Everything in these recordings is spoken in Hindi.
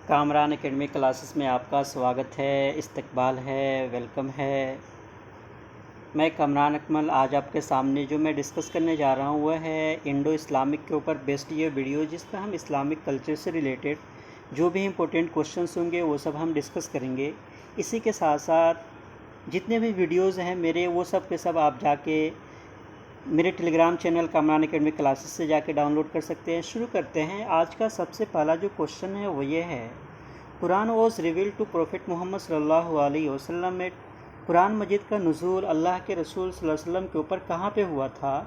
कामरान एकेडमी क्लासेस में आपका स्वागत है, इस्तकबाल है, वेलकम है। मैं कामरान अकमल आज आपके सामने जो मैं डिस्कस करने जा रहा हूँ वह है इंडो इस्लामिक के ऊपर बेस्ड ये वीडियो, जिसका हम इस्लामिक कल्चर से रिलेटेड जो भी इम्पोर्टेंट क्वेश्चंस होंगे वो सब हम डिस्कस करेंगे। इसी के साथ साथ जितने भी वीडियोज़ हैं मेरे, वो सब के सब आप जाके मेरे Telegram channel Kamran academy classes से जाके डाउनलोड कर सकते हैं। शुरू करते हैं। आज का सबसे पहला जो क्वेश्चन है वो ये है, Quran was reveal to prophet Mohammad सल्लल्लाहु अलैहि वसल्लम में कुरान मजीद का नुज़ूल अल्लाह के रसूल सल्लल्लाहु अलैहि वसल्लम के ऊपर कहाँ पे हुआ था?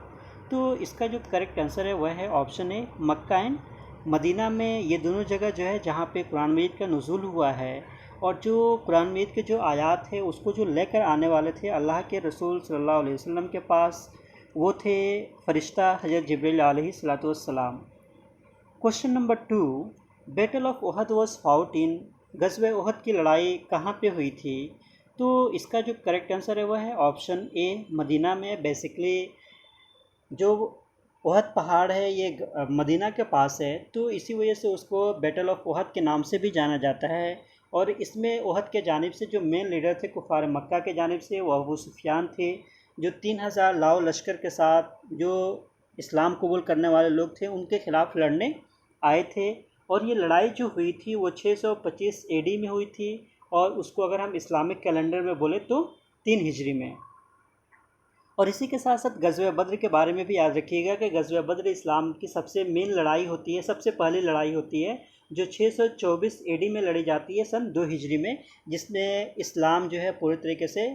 तो इसका जो करेक्ट आंसर है वह है option A, Mecca and Medina में। ये दोनों जगह जो है जहाँ पे कुरान मजीद का नुज़ूल हुआ है, और जो कुरान मजीद के जो आयात है उसको जो लेकर आने वाले थे अल्लाह के रसूल सल्लल्लाहु अलैहि वसल्लम के पास, वो थे फ़रिश्ता हज़रत जिब्रील अलैहिस्सलातु वस्सलाम। Question number 2, battle of Uhud was fought in, गज़वे ओहद की लड़ाई कहाँ पे हुई थी? तो इसका जो करेक्ट आंसर है वह है ऑप्शन ए, मदीना में। बेसिकली जो ओहद पहाड़ है ये मदीना के पास है, तो इसी वजह से उसको बैटल ऑफ ओहद के नाम से भी जाना जाता है। और इसमें ओहद के जानिब से जो मेन लीडर थे कुफार मक्का के जानिब से, वो अबू सुफियान थे, जो 3000 लाओ लश्कर के साथ जो इस्लाम कबूल करने वाले लोग थे उनके ख़िलाफ़ लड़ने आए थे। और ये लड़ाई जो हुई थी वो 625 एडी में हुई थी, और उसको अगर हम इस्लामिक कैलेंडर में बोले तो 3 हिजरी में। और इसी के साथ साथ गज़वे बद्र के बारे में भी याद रखिएगा कि गज़वे बद्र इस्लाम की सबसे मेन लड़ाई होती है, सबसे पहली लड़ाई होती है, जो 624 एडी में लड़ी जाती है सन 2 हिजरी में, जिसमें इस्लाम जो है पूरे तरीके से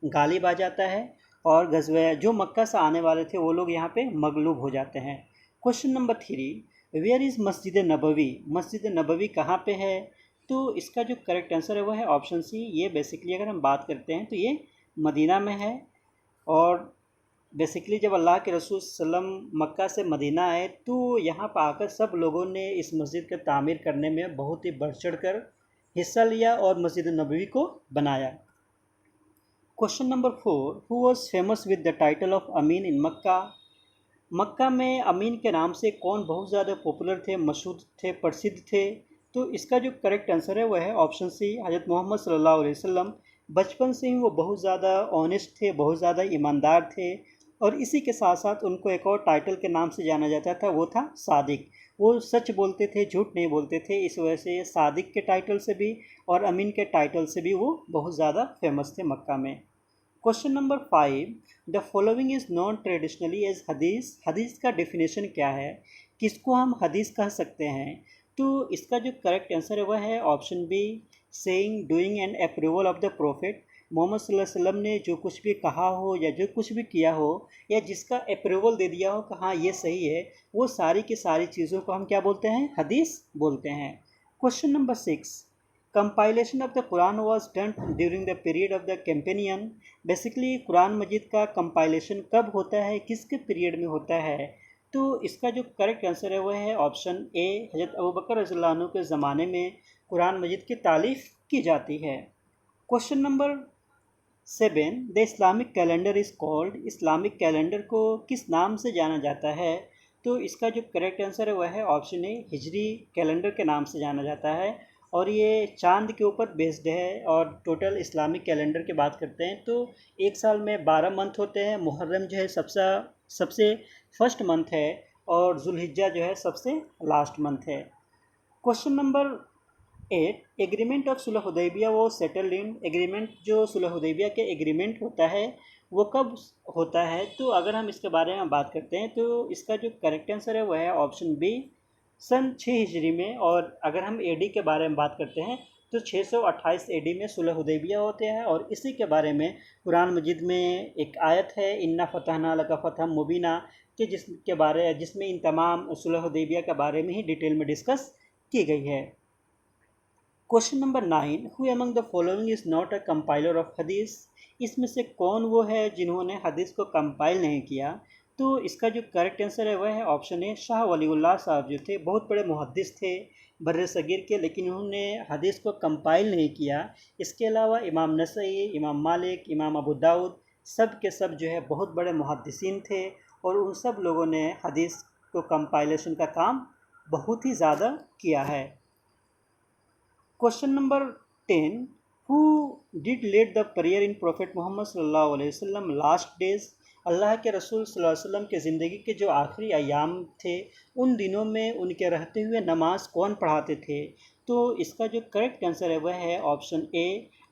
गालिब आ जाता है, और गज़वे जो मक्का से आने वाले थे वो लोग यहाँ पे मगलूब हो जाते हैं। क्वेश्चन नंबर 3, वेयर इज़ मस्जिद नबवी, मस्जिद नबवी कहाँ पे है? तो इसका जो करेक्ट आंसर है वह है ऑप्शन सी। ये बेसिकली अगर हम बात करते हैं तो ये मदीना में है। और बेसिकली जब अल्लाह के रसूल सल्लम मक्का से मदीना आए तो यहाँ पर आकर सब लोगों ने इस मस्जिद का तामीर करने में बहुत ही बढ़ चढ़ कर हिस्सा लिया और मस्जिद नबवी को बनाया। Question number 4, who was famous with the title of अमीन इन मक्का, मक्का में अमीन के नाम से कौन बहुत ज़्यादा पॉपुलर थे, मशहूर थे, प्रसिद्ध थे? तो इसका जो करेक्ट आंसर है वह है ऑप्शन सी, हज़रत मोहम्मद सल्लल्लाहु अलैहि वसल्लम। बचपन से ही वो बहुत ज़्यादा ऑनेस्ट थे, बहुत ज़्यादा ईमानदार थे, और इसी के साथ साथ उनको एक और टाइटल के नाम से जाना जाता था, वो था सादिक। वो सच बोलते थे, झूठ नहीं बोलते थे, इस वजह से सादिक के टाइटल से भी और अमीन के टाइटल से भी वो बहुत ज़्यादा फेमस थे मक्का में। Question number 5, the following is known traditionally as hadith, हदीस का डेफिनेशन क्या है? किसको हम हदीस कह सकते हैं? तो इसका जो करेक्ट आंसर है वह है option B, saying, doing and approval of the prophet. Mohammad सल्लल्लाहु अलैहि वसल्लम ने जो कुछ भी कहा हो या जो कुछ भी किया हो या जिसका अप्रूवल दे दिया हो कि हाँ ये सही है, वो सारी की सारी चीज़ों को हम क्या बोलते हैं? हदीस बोलते हैं। Question number 6, compilation of the Quran was done during the period of the companion. Basically Quran मजीद का कंपाइलेशन कब होता है, किसके पीरियड में होता है? तो इसका जो करेक्ट आंसर है वह है ऑप्शन ए, हज़रत अबू बकर रज़ियल्लाहु अन्हु के ज़माने में कुरान मजीद की तालीफ़ की जाती है। Question number 7, the Islamic calendar is called, Islamic calendar को किस नाम से जाना जाता है? तो इसका जो करेक्ट आंसर है वह है ऑप्शन ए, हिजरी कैलेंडर के नाम से जाना जाता है, और ये चांद के ऊपर बेस्ड है। और टोटल इस्लामिक कैलेंडर की बात करते हैं तो एक साल में 12 मंथ होते हैं। मुहर्रम जो है सबसे फर्स्ट मंथ है, और जुल्हिज्जा जो है सबसे लास्ट मंथ है। क्वेश्चन नंबर 8, एग्रीमेंट ऑफ सुलह हुदैबिया वो सेटल्ड इन, एग्रीमेंट जो सुलह हुदैबिया के एग्रीमेंट होता है वो कब होता है? तो अगर हम इसके बारे में बात करते हैं तो इसका जो करेक्ट आंसर है वह है ऑप्शन बी, सन 6 हिजरी में। और अगर हम एडी के बारे में बात करते हैं तो 628 एडी में सुलह हुदैबिया होते हैं, और इसी के बारे में कुरान मजीद में एक आयत है, इन्ना फतहना लका फतहम मुबीना, कि जिसमें इन तमाम सुलह हुदैबिया के बारे में ही डिटेल में डिस्कस की गई है। Question number 9, who among the following is not a compiler of हदीस, इसमें से कौन वो है जिन्होंने हदीस को कंपाइल नहीं किया? तो इसका जो करेक्ट आंसर है वह है ऑप्शन ए, शाह वलीउल्लाह साहब जो थे, बहुत बड़े मुहद्दिस थे बर्र सगीर के, लेकिन उन्होंने हदीस को कंपाइल नहीं किया। इसके अलावा इमाम नसई, इमाम मालिक, इमाम अबू दाऊद, सब के सब जो है बहुत बड़े मुहद्दिसीन थे, और उन सब लोगों ने हदीस को कंपाइलेशन का काम बहुत ही ज़्यादा किया है। Question number 10, who did lead the prayer in prophet Mohammad सल्लल्लाहु अलैहि वसल्लम लास्ट डेज? अल्लाह के रसूल सल्लल्लाहु अलैहि वसल्लम के ज़िंदगी के जो आखिरी अयाम थे उन दिनों में उनके रहते हुए नमाज कौन पढ़ाते थे? तो इसका जो करेक्ट आंसर है वह है ऑप्शन ए,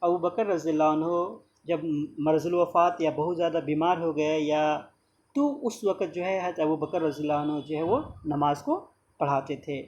अबू बकर रज़ियल्लाहु अन्हु। जब मरज़ुल वफ़ात या बहुत ज़्यादा बीमार हो गए या तो उस वक़्त जो है हज़रत अबू बकर रज़ियल्लाहु अन्हु जो है वो नमाज को पढ़ाते थे।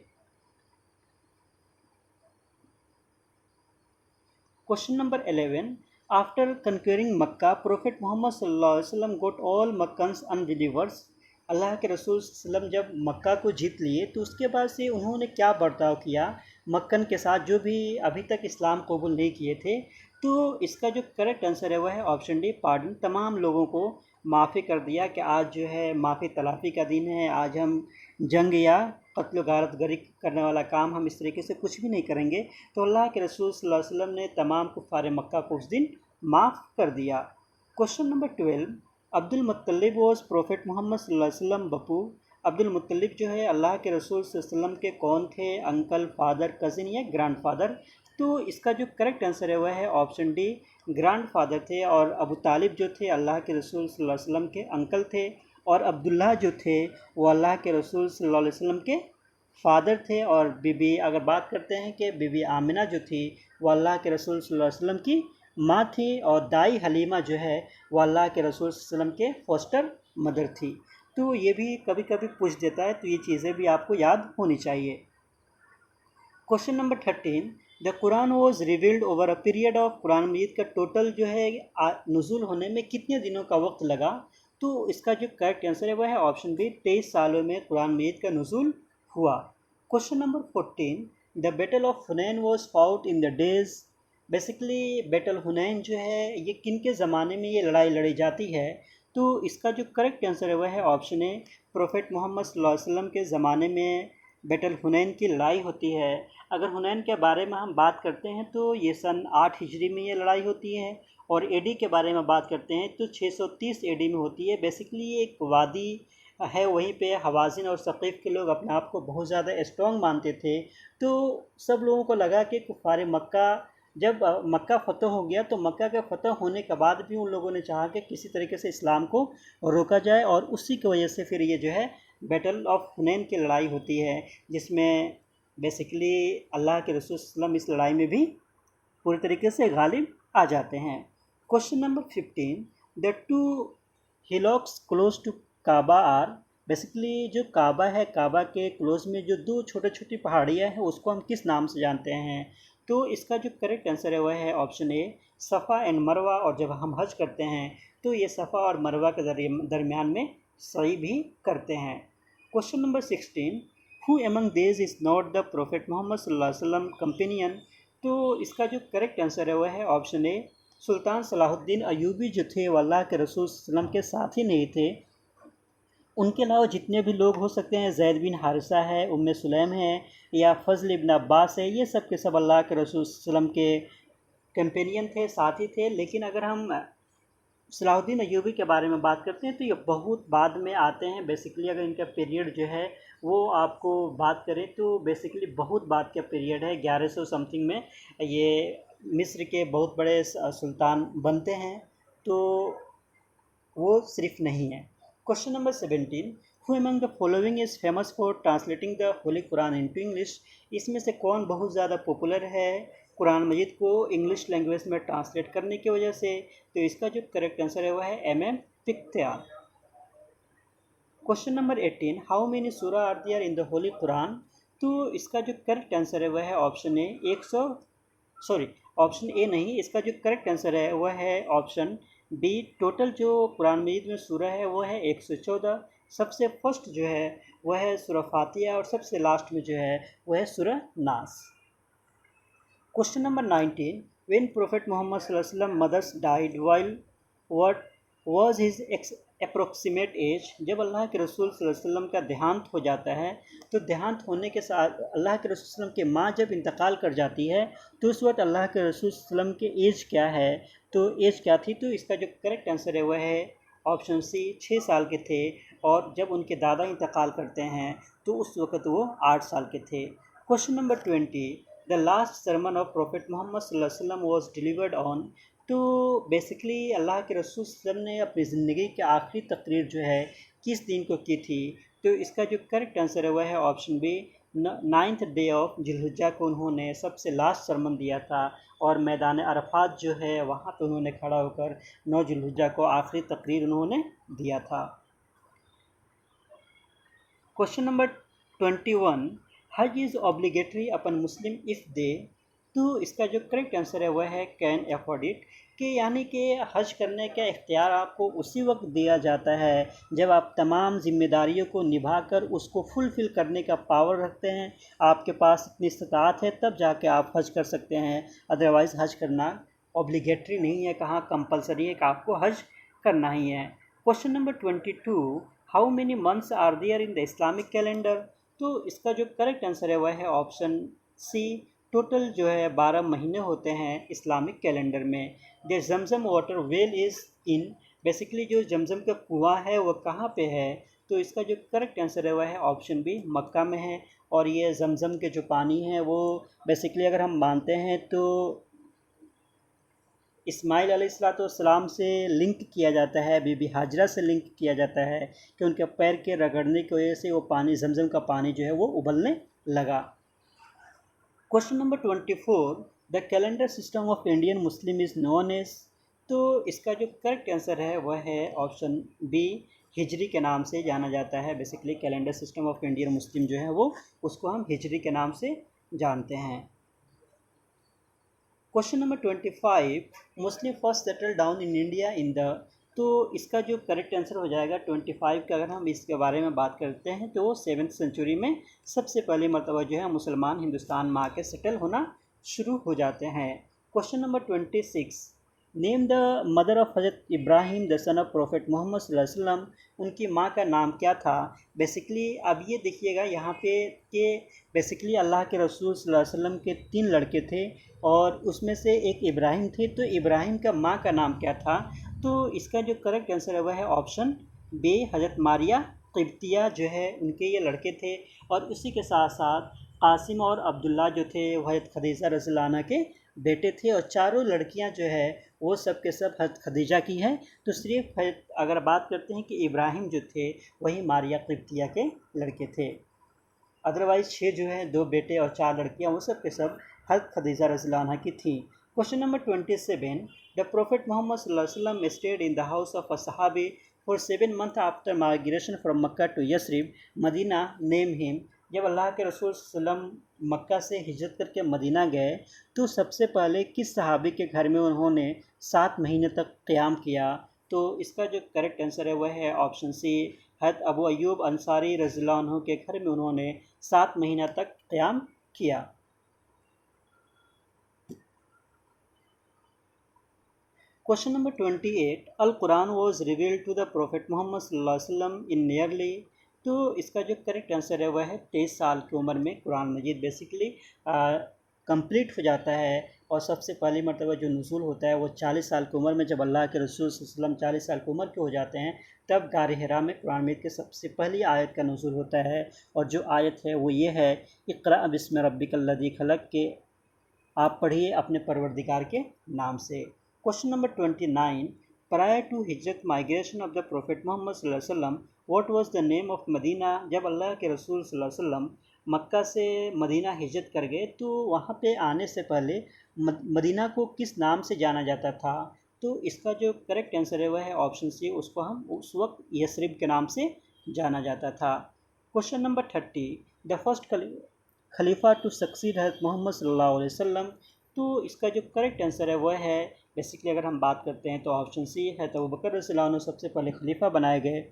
Question number 11. After conquering Makkah, Prophet Muhammad sallallahu alaihi wasallam got all Makkans unbelievers. अल्लाह के रसूल सल्लम जब मक्का को जीत लिए तो उसके बाद से उन्होंने क्या बर्ताव किया मक्कन के साथ जो भी अभी तक इस्लाम कबूल नहीं किए थे? तो इसका जो करेक्ट आंसर है वह है ऑप्शन डी, पार्डन। तमाम लोगों को माफ़ी कर दिया कि आज जो है माफ़ी तलाफ़ी का दिन है, आज हम जंग या कत्ल गारत गरी करने वाला काम हम इस तरीके से कुछ भी नहीं करेंगे। तो अल्लाह के रसूल सल्लल्लाहु अलैहि वसल्लम ने तमाम कुफ़ार मक्का को उस दिन माफ़ कर दिया। Question number 12, Abdul Muttalib was prophet Mohammad सल्लल्लाहु अलैहि वसल्लम बपू। अब्दुल मुत्तलिब जो है अल्लाह के रसूल सल्लल्लाहु अलैहि वसल्लम के कौन थे? अंकल, फादर, कज़िन या ग्रैंडफादर? तो इसका जो करेक्ट आंसर है वह है ऑप्शन डी, ग्रैंडफादर थे। और अबू तालिब जो थे अल्लाह के रसूल सल्लल्लाहु अलैहि वसल्लम के अंकल थे, और अब्दुल्ला जो थे वो अल्लाह के रसूल सल्लल्लाहु अलैहि वसल्लम के फ़ादर थे। और बीबी अगर बात करते हैं कि बीबी आमिना जो थी वो अल्लाह के रसूल सल्लल्लाहु अलैहि वसल्लम की माँ थी, और दाई हलीमा जो है वो अल्लाह के रसूल सल्लल्लाहु अलैहि वसल्लम के फोस्टर मदर थी। तो ये भी कभी कभी पूछ देता है, तो ये चीज़ें भी आपको याद होनी चाहिए। Question number 13, the Quran was revealed over a period of, Quran मजीद का टोटल जो है नुज़ूल होने में कितने दिनों का वक्त लगा? तो इसका जो करेक्ट आंसर है वह है ऑप्शन बी, 23 सालों में कुरान मजीद का नुज़ूल हुआ। Question number 14, the battle of Hunain was fought in the days. Basically battle Hunain जो है ये किन के ज़माने में ये लड़ाई लड़ी जाती है? तो इसका जो करेक्ट आंसर है वह है ऑप्शन ए, प्रोफेट मोहम्मद सल्लल्लाहु अलैहि वसल्लम के ज़माने में बैटल हुनैन की लड़ाई होती है। अगर हुनैन के बारे में हम बात करते हैं तो ये सन 8 हिजरी में ये लड़ाई होती है, और एडी के बारे में बात करते हैं तो 630 एडी में होती है। बेसिकली ये एक वादी है, वहीं पे हवाज़िन और सक़ीफ़ के लोग अपने आप को बहुत ज़्यादा स्ट्रॉन्ग मानते थे। तो सब लोगों को लगा कि कुफ़ार मक्का जब मक्का फ़तह हो गया तो मक्का के फ़तह होने के बाद भी उन लोगों ने चाहा कि किसी तरीके से इस्लाम को रोका जाए, और उसी की वजह से फिर ये जो है बैटल ऑफ हुनैन की लड़ाई होती है, जिसमें बेसिकली अल्लाह के रसूल सल्लल्लाहु अलैहि वसल्लम इस लड़ाई में भी पूरी तरीके से गालिब आ जाते हैं। Question number 15, the two hillocks close to Kaaba are. Basically जो काबा है, काबा के क्लोज में जो दो छोटे छोटी पहाड़ियाँ हैं उसको हम किस नाम से जानते हैं? तो इसका जो करेक्ट आंसर है वह है ऑप्शन ए, सफ़ा एंड मरवा। और जब हम हज करते हैं तो ये सफ़ा और मरवा के दरमियान में सही भी करते हैं। Question number 16, who among these is not the prophet Mohammad सल्लल्लाहु अलैहि वसल्लम कंपेनियन। तो इसका जो करेक्ट आंसर है वह है ऑप्शन ए, सुल्तान सलाहुद्दीन अयूबी जो थे वो अल्लाह के रसूल सल्लल्लाहु अलैहि वसल्लम के साथ ही नहीं थे। उनके अलावा जितने भी लोग हो सकते हैं, ज़ैद बिन हारिसा है, उम्मे सुलैम है, या फ़ज़ल इब्न अब्बास है, ये सब के सब अल्लाह के रसूल सल्लल्लाहु अलैहि वसल्लम के कंपेनियन थे, साथी थे। लेकिन अगर हम सलाहुद्दीन अयूबी के बारे में बात करते हैं तो ये बहुत बाद में आते हैं। बेसिकली अगर इनका पीरियड जो है वो आपको बात करें तो बेसिकली बहुत बाद का पीरियड है, 1100 समथिंग में ये मिस्र के बहुत बड़े सुल्तान बनते हैं, तो वो सिर्फ नहीं है। Question number 17, who among the following is famous for translating the holy Quran into English. इसमें से कौन बहुत ज़्यादा पॉपुलर है कुरान मजीद को इंग्लिश लैंग्वेज में ट्रांसलेट करने की वजह से? तो इसका जो करेक्ट आंसर है वह है एम पिख्तियार। क्वेश्चन नंबर 18, हाउ मेनी सूरा are there in the holy Quran. तो इसका जो करेक्ट आंसर है वह है option A, 100 sorry option A नहीं, इसका जो करेक्ट आंसर है वह है ऑप्शन बी, टोटल जो कुरान मजीद में सूरा है वह है 114। सबसे फर्स्ट जो है वह है सूरा फातिहा, और सबसे लास्ट में जो है वह है सूरा नास। Question number 19, when prophet Mohammad सल्लल्लाहु अलैहि वसल्लम mother's died while what was his approximate age. जब अल्लाह के रसूल सल्लल्लाहु अलैहि वसल्लम का देहांत हो जाता है तो देहांत होने के साथ अल्लाह के रसूल सल्लल्लाहु अलैहि वसल्लम की माँ जब इंतकाल कर जाती है तो उस वक्त अल्लाह के रसूल सल्लल्लाहु अलैहि वसल्लम के एज क्या है? तो एज क्या थी? तो इसका जो करेक्ट आंसर है वह है ऑप्शन सी, 6 साल के थे। और जब उनके दादा इंतकाल करते हैं तो उस वक्त वो 8 साल के थे। Question number 20, the last sermon of prophet Mohammad सल्लल्लाहु अलैहि वसल्लम वॉज डिलीवर्ड ऑन। तो बेसिकली अल्लाह के रसूल सल्लल्लाहु अलैहि वसल्लम ने अपनी ज़िंदगी की आखिरी तकरीर जो है किस दिन को की थी? तो इसका जो करेक्ट आंसर है वह है option B, 9th day of जिलहिज्जा को उन्होंने सबसे लास्ट सरमन दिया था और मैदान अरफात जो है वहाँ पर उन्होंने खड़ा होकर 9 जिलहिज्जा को आखिरी तकरीर उन्होंने दिया था। क्वेश्चन नंबर 21, हज is obligatory upon Muslim if they. तो इसका जो करेक्ट आंसर है वह है कैन अफोर्ड इट, कि यानी कि हज करने का इख्तियार आपको उसी वक्त दिया जाता है जब आप तमाम जिम्मेदारियों को निभाकर उसको फुलफ़िल करने का पावर रखते हैं, आपके पास इतनी इस्तात है, तब जाके आप हज कर सकते हैं। अदरवाइज़ हज करना ऑब्लिगेटरी नहीं है, कहाँ कंपलसरी है कि आपको हज करना ही है। Question number 22, how many months are there in the Islamic calendar. तो इसका जो करेक्ट आंसर है वह है ऑप्शन सी, टोटल जो है 12 महीने होते हैं इस्लामिक कैलेंडर में। The Zamzam water well is in, basically जो जमजम का कुआं है वो कहाँ पे है? तो इसका जो करेक्ट आंसर है वह है ऑप्शन बी, मक्का में है। और ये जमजम के जो पानी है वो बेसिकली अगर हम मानते हैं तो इस्माइल अलैहिस्सलाम से लिंक किया जाता है, बीबी हाजरा से लिंक किया जाता है कि उनके पैर के रगड़ने की वजह से वो पानी जमजम का पानी जो है वो उबलने लगा। Question number 24, the calendar system of Indian Muslim is known as. तो इसका जो करेक्ट आंसर है वह है ऑप्शन बी, हिजरी के नाम से जाना जाता है। Basically calendar system of Indian मुस्लिम जो है वो उसको हम हिजरी के नाम से जानते हैं। Question number 25, Muslim first settle down in India in the. तो इसका जो करेक्ट आंसर हो जाएगा 25 का, अगर हम इसके बारे में बात करते हैं तो 7th सेंचुरी में सबसे पहली मरतबा जो है मुसलमान हिंदुस्तान में आके सेटल होना शुरू हो जाते हैं। Question number 26, name the mother of हज़रत Ibrahim the son of prophet Mohammad सल्लल्लाहु अलैहि वसल्लम। उनकी माँ का नाम क्या था? बेसिकली अब ये देखिएगा यहाँ पे कि बेसिकली अल्लाह के रसूल सल्लल्लाहु अलैहि वसल्लम के 3 लड़के थे और उसमें से एक इब्राहिम थे। तो इब्राहिम का माँ का नाम क्या था? तो इसका जो करेक्ट आंसर है वह है ऑप्शन बी, हज़रत मारिया क़िब्तिया जो है उनके ये लड़के थे। और उसी के साथ साथ कासिम और अब्दुल्ला जो थे वह हज़रत खदीजा रज़ियल्लाहु अन्हा के बेटे थे। और चारों लड़कियां जो है वो सब के सब हज़रत खदीजा की हैं। तो सिर्फ अगर बात करते हैं कि इब्राहिम जो थे वही मारिया क़िब्तिया के लड़के थे। अदरवाइज़ 6 जो है 2 बेटे और 4 लड़कियां वो सब के सब हज़रत खदीजा रज़ियल्लाहु अन्हा की थी। Question number 27, the prophet Mohammad सल्लल्लाहु अलैहि वसल्लम stayed in the house of a सहाबी for 7 months after migration from Mecca to Yathrib Medina, name him. जब अल्लाह के रसूल सल्लम मक्का से हिजरत करके मदीना गए तो सबसे पहले किस सहाबी के घर में उन्होंने 7 महीने तक क़याम किया? तो इसका जो करेक्ट आंसर है वह है ऑप्शन सी, हज़रत अबू अय्यूब अंसारी रज़ियल्लाहु अन्हु के घर में उन्होंने 7 महीना तक क़याम किया। Question number 28, Al Quran was revealed to the prophet Mohammad सल्लल्लाहु अलैहि वसल्लम इन नियरली। तो इसका जो करेक्ट आंसर है वह है 23 साल की उम्र में कुरान मजीद बेसिकली कंप्लीट हो जाता है। और सबसे पहली मरतबा जो नुज़ूल होता है वो 40 साल की उम्र में, जब अल्लाह के रसूल सल्लल्लाहु अलैहि वसल्लम 40 साल की उम्र के हो जाते हैं तब गार हिरा में कुरान मजीद के सबसे पहली आयत का नुज़ूल होता है। और जो आयत है वो ये है, इक़रा बिस्मि रब्बिकल लज़ी खलक़, के आप पढ़िए अपने परवरदिगार के नाम से। क्वेश्चन नंबर 29, प्रायर टू हिजरत migration of the prophet Mohammad सल्लल्लाहु अलैहि वसल्लम what was the name of Medina. जब अल्लाह के रसूल सल्लल्लाहु अलैहि वसल्लम मक्का से मदीना हिजरत कर गए तो वहाँ पे आने से पहले मदीना को किस नाम से जाना जाता था? तो इसका जो करेक्ट आंसर है वह है ऑप्शन सी, उसको हम उस वक्त यसरिब के नाम से जाना जाता था। क्वेश्चन नंबर 30, द फर्स्ट खलीफा टू सक्सीड हज़रत मोहम्मद सल्लल्लाहु अलैहि वसल्लम। तो इसका जो करेक्ट आंसर है वह है बेसिकली अगर हम बात करते हैं तो ऑप्शन सी है, तो अबू बकर रज़ियल्लाहु अन्हु सबसे पहले खलीफा बनाए गए।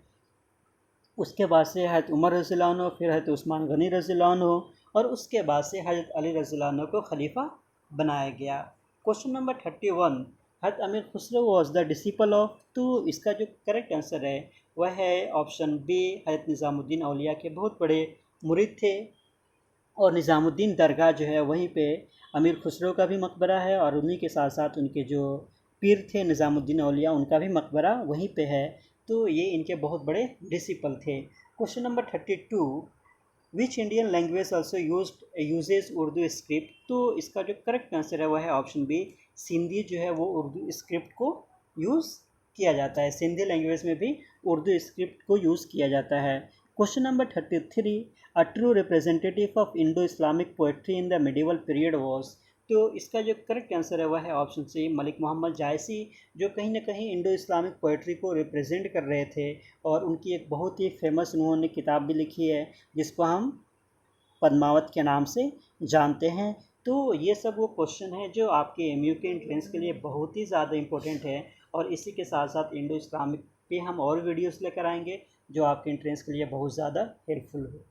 उसके बाद से हज़रत उमर रज़ियल्लाहु अन्हु, फिर हज़रत उस्मान गनी रज़ियल्लाहु अन्हु और उसके बाद से हज़रत अली रज़ियल्लाहु अन्हु को खलीफा बनाया गया। क्वेश्चन नंबर 31, हज़रत अमीर Khusro was the disciple of. तो इसका जो करेक्ट आंसर है वह है ऑप्शन बी, हज़रत निज़ामुद्दीन औलिया के बहुत बड़े मुरीद थे। और निज़ामुद्दीन दरगाह जो है वहीं पे अमीर खुसरो का भी मकबरा है और उन्हीं के साथ साथ उनके जो पीर थे निज़ामुद्दीन औलिया उनका भी मकबरा वहीं पे है। तो ये इनके बहुत बड़े डिसिपल थे। Question number 32, which Indian language also uses Urdu script. तो इसका जो करेक्ट आंसर है वह है ऑप्शन बी, सिंधी जो है वो उर्दू स्क्रिप्ट को यूज़ किया जाता है। सिंधी लैंग्वेज में भी उर्दू स्क्रिप्ट को यूज़ किया जाता है। Question number 33, a true representative of Indo Islamic poetry in the medieval period was. तो इसका जो करेक्ट आंसर है वह है ऑप्शन सी, मलिक मोहम्मद जायसी, जो कहीं ना कहीं इंडो इस्लामिक पोएट्री को रिप्रेजेंट कर रहे थे। और उनकी एक बहुत ही फेमस उन्होंने किताब भी लिखी है जिसको हम पद्मावत के नाम से जानते हैं। तो ये सब वो क्वेश्चन है जो आपके एमयू के एंट्रेंस के लिए बहुत ही ज़्यादा इंपॉर्टेंट है। और इसी के साथ साथ इंडो इस्लामिक पे हम और वीडियोस लेकर आएंगे जो आपके एंट्रेंस के लिए बहुत ज़्यादा हेल्पफुल हो।